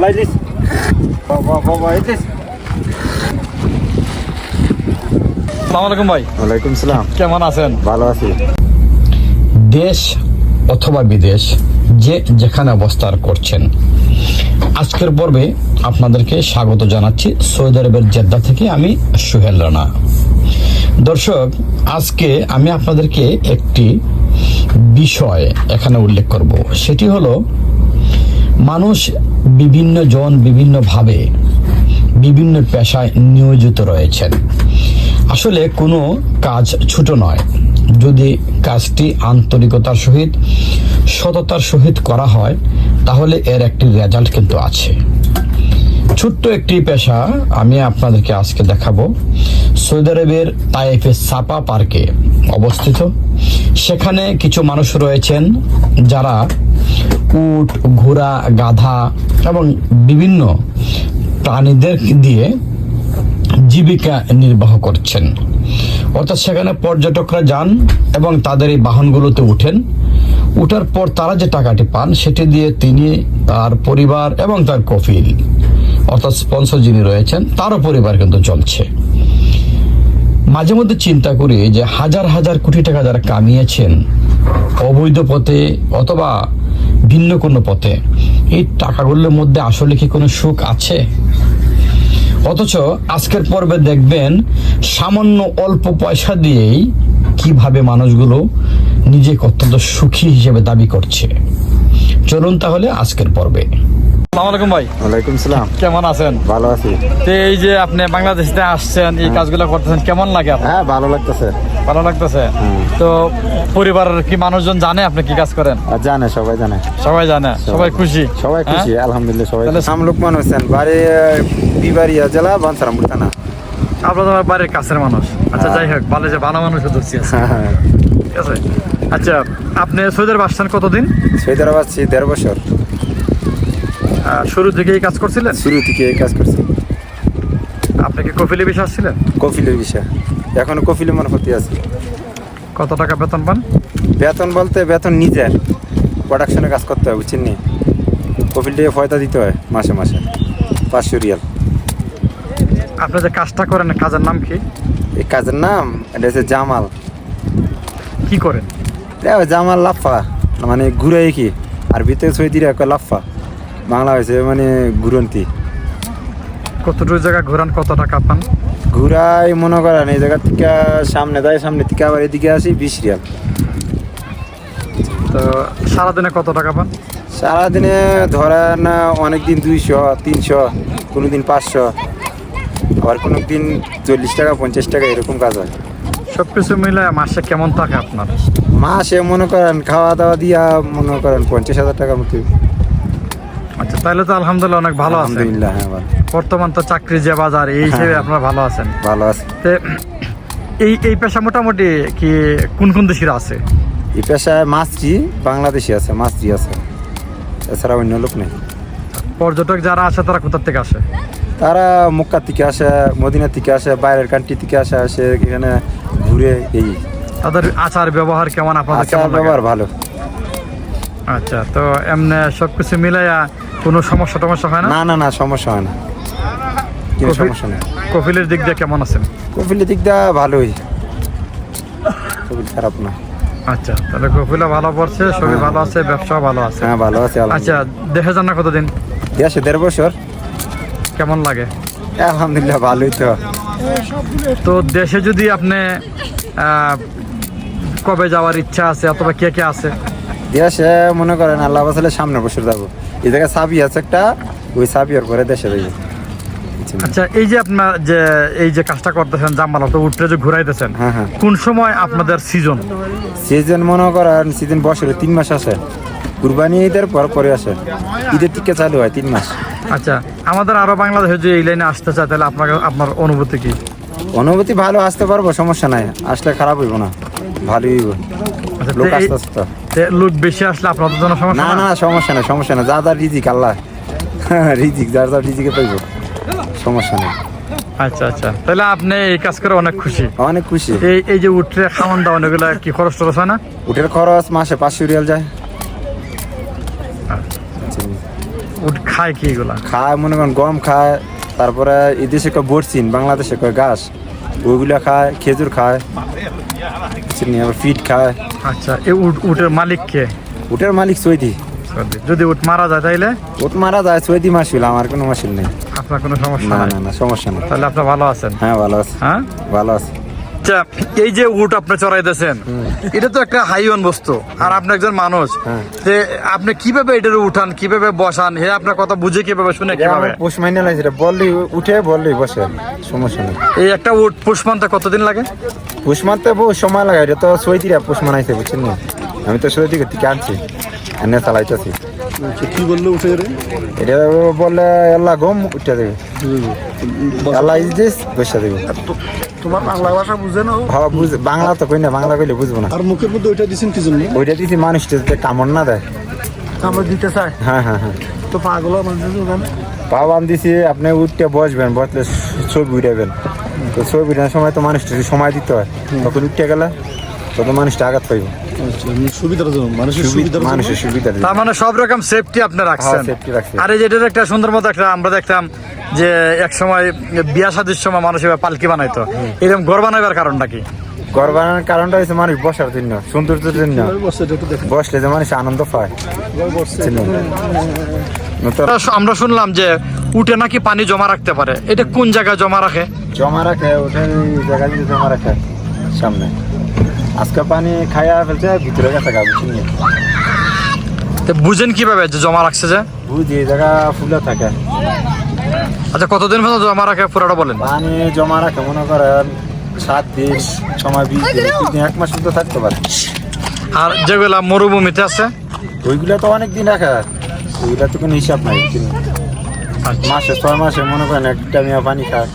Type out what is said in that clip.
Like this. This. আসসালামু আলাইকুম ভাই, ওয়ালাইকুম সালাম। কেমন আছেন? ভালো আছি। দেশ অথবা বিদেশ যে যেখানে অবস্থান করছেন, আজকের পর্বে আপনাদেরকে স্বাগত জানাচ্ছি সৌদি আরবের জেদ্দা থেকে। আমি সোহেল রানা। দর্শক, আজকে আমি আপনাদেরকে একটি বিষয় এখানে উল্লেখ করব। সেটি হলো, মানুষ বিভিন্ন জন বিভিন্নভাবে বিভিন্ন পেশায় নিয়োজিত রয়েছেন। আসলে কোনো কাজ ছোট নয়। যদি কাজটি আন্তরিকতার সহিত, সততার সহিত করা হয়, তাহলে এর একটি রেজাল্ট কিন্তু আছে। ছোট্ট একটি পেশা আমি আপনাদেরকে আজকে দেখাবো। সৌদি আরবের তায়েফের সাপা পার্কে অবস্থিত। সেখানে কিছু মানুষ রয়েছেন যারা উট, ঘোড়া, গাধা এবং বিভিন্ন প্রাণীদের দিয়ে জীবিকা নির্বাহ করছেন। অর্থাৎ সেখানে পর্যটকরা যান এবং তাদের এই বাহনগুলোতে উঠেন। উঠার পর তারা যে টাকাটি পান, সেটি দিয়ে তিনি, তার পরিবার এবং তার কফিল অর্থাৎ স্পন্সর যিনি রয়েছেন, তারও পরিবার কিন্তু চলছে। মাঝে মধ্যে চিন্তা করি যে হাজার হাজার কোটি টাকা যারা কামিয়েছেন অবৈধ পথে অথবা ভিন্ন কোনো পথে, এই টাকাগুলোর মধ্যে আসলে কি কোনো সুখ আছে? অথচ আজকের পর্বে দেখবেন সামান্য অল্প পয়সা দিয়েই কিভাবে মানুষগুলো নিজেকে অত্যন্ত সুখী হিসেবে দাবি করছে। চলুন তাহলে আজকের পর্বে। আসসালামু আলাইকুম ভাই, ওয়ালাইকুম সালাম। কেমন আছেন? ভালো আছি। তো এই যে আপনি বাংলাদেশে আসছেন, এই কাজগুলো করতেছেন, কেমন লাগে আপনার? হ্যাঁ, ভালো লাগতেছে। ভালো লাগতেছে। তো পরিবারের কি মানুষজন জানে আপনি কি কাজ করেন? আর জানে, সবাই জানে। সবাই জানে, সবাই খুশি? সবাই হ্যাঁ? খুশি, আলহামদুলিল্লাহ সবাই। তাহলে নাম লোকমান হোসেন, বাড়ি বিবারিয়া জেলা বানসারামপুর থানা। আপনার তোমার বাড়ির কাছের মানুষ। আচ্ছা, যাই হোক, ভালো যে ভালো মানুষ ধরছি, ঠিক আছে। আচ্ছা, আপনি সৌদি আরব আসছেন কতদিন? সৌদি আরব আসছি 1.5 বছর। শুরু থেকে এই কাজ করছিলেন? শুরু থেকে এই কাজ করছি। আপনি কি কফিলে বেশি আসছিলেন? কফিলের বিষয়, এখনো কফিলে মারফতি আছে। কত টাকা বেতন পান? বেতন বলতে বেতন নিজের প্রোডাকশনে কাজ করতে হয়, বুঝছেন নি? কফিল থেকে ফয়দা দিতে হয় মাসে মাসে 500 রিয়াল। আপনি যে কাজটা করেন, কাজের নাম কি? এই কাজের নাম এটা হচ্ছে জামাল। কি করেন? জামাল লাফা, মানে ঘুরে কি, আর ভিতরে সৈদিরা লাফা, বাংলা হয়েছে মানে ঘুরন্তি। কতটুকু জায়গা ঘোরান, কত টাকা পান? ঘুরাই মনে করেন এই জায়গা থেকে সামনে যায়, সামনে থেকে আবার এদিকে আসি 20 রিয়াল। তো সারাদিনে কত টাকা পান? সারাদিনে ধরেন অনেকদিন 200, 300, কোনোদিন 500, আবার কোনো দিন 40 টাকা, 50 টাকা, এরকম কাজ হয়। সব কিছু মিলে মাসে কেমন থাকে আপনার? মাসে মনে করেন খাওয়া দাওয়া দিয়া মনে করেন 50,000 টাকার মতো। আচ্ছা, তাহলে তো আলহামদুলিল্লাহ অনেক ভালো আছে। আলহামদুলিল্লাহ, হ্যাঁ ভালো। বর্তমান তো চাকরি যে বাজার, এই হিসেবে আপনারা ভালো আছেন। ভালো আছে। তো এই পেশা মোটামুটি কি কোন কোন দেশের আছে? এই পেশায় মাছরি বাংলাদেশি আছে, মাছরি আছে, এছাড়া অন্য লোক নেই। পর্যটক যারা আসে তারা কোথা থেকে আসে? তারা মক্কা থেকে আসে, মদিনা থেকে আসে, বাইরের কান্ট্রি থেকে আসে এখানে ঘুরে। এই তাদের আচার ব্যবহার কেমন, আপনাদের আচার কেমন লাগে? ব্যবহার ভালো। আচ্ছা, তো এমনি সবকিছু মিলাইয়া কোনো সমস্যা হয় না? না, সমস্যা হয় না, কোনো সমস্যা নেই। কফিলের দিক দিয়ে কেমন আছেন? কফিলের দিক দিয়ে ভালোই, কফিল খারাপ না। আচ্ছা, তাহলে কফিলা ভালো পড়ছে, সবই ভালো আছে, ব্যবসাও ভালো আছে। হ্যাঁ, ভালো আছে। আচ্ছা, দেশে যান না কতদিন? দেশে 1.5 বছর। কেমন লাগে? আলহামদুলিল্লাহ ভালোই। তো দেশে যদি আপনি কবে যাওয়ার ইচ্ছা আছে অথবা কে কে আছে? দেশে মনে করেন আল্লাহ বাসালে সামনের বছর যাবো। এই জায়গায় সাবি আছে একটা, ওই সাবিয়ার পরে দেশে যাবো। আচ্ছা, এই যে আপনার এই যে কাজটা করতেছেন, জামাল তো উঠে যে ঘুরাইতেছেন, হ্যাঁ। কোন সময় আপনাদের সিজন মনে করেন সিজন বছরে 3 মাস আসে। কুরবানি ঈদের পরে আসে, ঈদের থেকে চালু হয় 3 মাস। আচ্ছা, আমাদের আরো বাংলাদেশে যে এই লাইনে আসতে চায়, তাহলে আপনার অনুভূতি কি? অনুভূতি ভালো, আসতে পারবো, সমস্যা নাই। আসলে খারাপ হইব না, ভালোই হইব। আচ্ছা, লোক আস্তে আস্তে, লোক বেশি আসলে আপনাদের জন্য সমস্যা? না, সমস্যা না। যা রিজিক আল্লাহ রিজিক, যার রিজিকে পাইব, সমস্যা নেই। আচ্ছা, তাহলে আপনি এই কাজ করে অনেক খুশি? অনেক খুশি। এই যে উঠে খাওয়ান দাওয়ান, এগুলা কি খরচ টরচ হয় না? উঠের খরচ মাসে 500 রিয়াল যায়। উট খায় কি এগুলা? খায় মনে করেন গম খায়, তারপরে এদেশে কয় বরসিন, বাংলাদেশে কয় ঘাস, ওইগুলা খায়, খেজুর খায়, চিনি, আবার ফিট খায়। আচ্ছা, এই উটের মালিক কে? উটের মালিক সৈদি। যদি উট মারা যায় তাইলে? উট মারা যায় সৈদি মাসিল, আমার কোনো মাসিল নেই। আপনার কোনো সমস্যা না নাই? না না, সমস্যা নেই। তাহলে আপনি ভালো আছেন? হ্যাঁ ভালো আছে, হ্যাঁ, ভালো আছে। আচ্ছা, এই যে উট আপনি চড়াইতেছেন, এটা তো একটা হাইওয়ান বস্তু, আর আপনি একজন মানুষ, হ্যাঁ। যে আপনি কিভাবে এটার উঠান, কিভাবে বসান, হে আপনার কথা বুঝে কিভাবে শুনে কিভাবে? পোষ মাইনে লাগছে, বললেই উঠে, বললেই বসে, সমস্যা নেই। এই একটা উট পুষ মানতে কতদিন লাগে? পুষ মানতে বহু সময় লাগে, এটা তো সৈদিরা পুষ মানাইছে, বুঝছেন না? আমি তো সৈদি থেকে আনছি, এনে চালাইতেছি। কি বললো উঠে রে? এটা বললে আল্লাহ গম উঠে দেবে, আল্লাহ ইজ দিস বসে দেবে। তোমার বাংলা ভাষা বুঝে না? হ্যাঁ বুঝ, বাংলা তো কই না, বাংলা কইলে বুঝবো না। আর মুখের মধ্যে ওইটা দিছেন কি জন্য? ওইটা দিছি মানুষটা যাতে কামড় না দেয়। আমরা দিতে চাই হ্যাঁ হ্যাঁ হ্যাঁ, তো পাগল মানুষ ওখানে। পা বান দিছি, আপনি উঠতে বসবেন, বসলে ছবি উঠাবেন, তো ছবি উঠানোর সময় তো মানুষটা সময় দিতে হয়, তখন উঠতে গেলে তত মানুষটা আঘাত পাইব। সুবিধার জন্য, মানুষের সুবিধার জন্য। মানুষের সুবিধা তার মানে সব রকম সেফটি আপনি রাখছেন? সেফটি রাখছি। আর এই যে এটার একটা সুন্দর মতো একটা আমরা দেখতাম যে এক সময় বিয়া শাদীর সময় মানুষ এবার পালকি বানাইতো, এরকম ঘর বানাইবার কারণটা কি? ঘর বানানোর কারণটা হচ্ছে মানুষ বসার জন্য, সৌন্দর্যের জন্য, বসে এটা একটু দেখেন। বসলে যে মানুষ আনন্দ পায়। বুঝছেন? নতুন আমরা শুনলাম যে উঠে নাকি পানি জমা রাখতে পারে, এটা কোন জায়গায় জমা রাখে? জমা রাখে, ওটা জায়গা দিয়ে জমা রাখে সামনে। আজকে পানি খাইয়া ফেলছে, ভিতরে গেছে গা, বুঝছেন? তো বুঝেন কিভাবে যে জমা রাখছে যে? বুঝি এই জায়গা ফুলে থাকে। আচ্ছা, কতদিন পর্যন্ত জমা রাখে পুরোটা বলেন? পানি জমা রাখে মনে করেন 7 দিন, 6 মাস, 20 দিন, 21 দিন, 1 মাস তো থাকতে পারে। আর যেগুলা মরুভূমিতে আছে ওইগুলা তো অনেক দিন রাখা, ওইগুলা তো কোনো হিসাব নাই। মাসে 6 মাসে মনে করেন একটা মিয়া পানি খায়।